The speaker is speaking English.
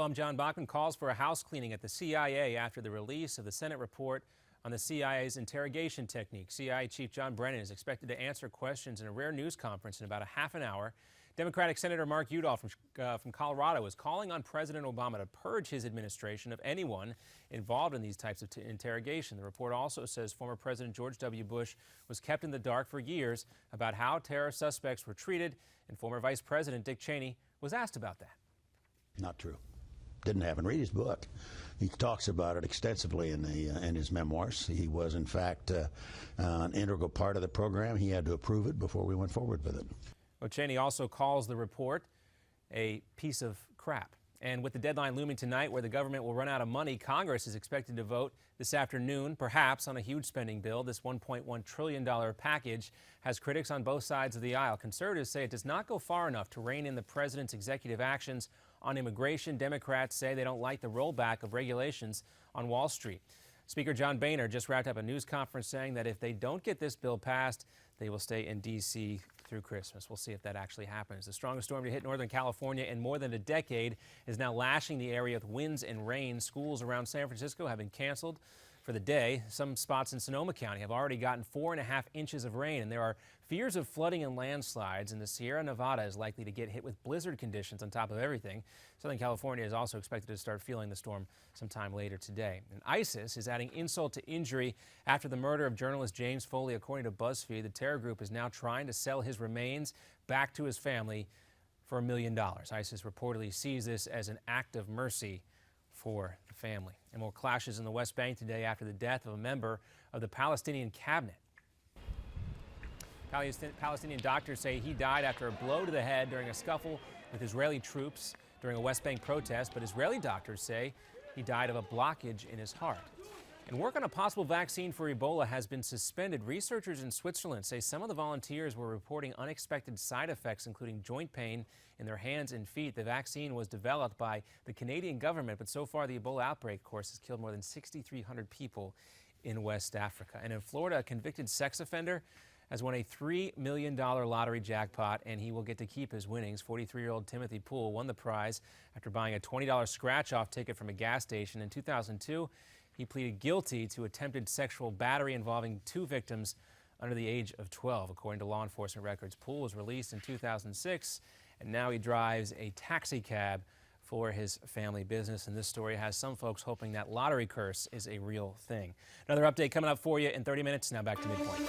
Hello, I'm John Bachman. Calls for a house cleaning at the CIA after the release of the Senate report on the CIA's interrogation technique. CIA Chief John Brennan is expected to answer questions in a rare news conference in about a half an hour. Democratic Senator Mark Udall from Colorado is calling on President Obama to purge his administration of anyone involved in these types of interrogation. The report also says former President George W. Bush was kept in the dark for years about how terror suspects were treated, and former Vice President Dick Cheney was asked about that. Not true. Didn't happen. Read his book. He talks about it extensively in his memoirs. He was, in fact, an integral part of the program. He had to approve it before we went forward with it. Well, Cheney also calls the report a piece of crap. And with the deadline looming tonight where the government will run out of money, Congress is expected to vote this afternoon, perhaps on a huge spending bill. This $1.1 trillion package has critics on both sides of the aisle. Conservatives say it does not go far enough to rein in the president's executive actions on immigration. Democrats say they don't like the rollback of regulations on Wall Street. Speaker John Boehner just wrapped up a news conference saying that if they don't get this bill passed, they will stay in D.C. through Christmas. We'll see if that actually happens. The strongest storm to hit Northern California in more than a decade is now lashing the area with winds and rain. Schools around San Francisco have been canceled for the day. Some spots in Sonoma County have already gotten 4.5 inches of rain, and there are fears of flooding and landslides, and the Sierra Nevada is likely to get hit with blizzard conditions on top of everything. Southern California is also expected to start feeling the storm sometime later today. And ISIS is adding insult to injury after the murder of journalist James Foley. According to BuzzFeed, the terror group is now trying to sell his remains back to his family for $1 million. ISIS reportedly sees this as an act of mercy for the family. And more clashes in the West Bank today after the death of a member of the Palestinian cabinet. Palestinian doctors say he died after a blow to the head during a scuffle with Israeli troops during a West Bank protest, but Israeli doctors say he died of a blockage in his heart. And work on a possible vaccine for Ebola has been suspended. Researchers in Switzerland say some of the volunteers were reporting unexpected side effects, including joint pain in their hands and feet. The vaccine was developed by the Canadian government, but so far the Ebola outbreak, of course, has killed more than 6,300 people in West Africa. And in Florida, a convicted sex offender has won a $3 million lottery jackpot, and he will get to keep his winnings. 43-year-old Timothy Poole won the prize after buying a $20 scratch-off ticket from a gas station. In 2002, he pleaded guilty to attempted sexual battery involving 2 victims under the age of 12, according to law enforcement records. Poole was released in 2006, and now he drives a taxi cab for his family business. And this story has some folks hoping that lottery curse is a real thing. Another update coming up for you in 30 minutes. Now back to Midpoint.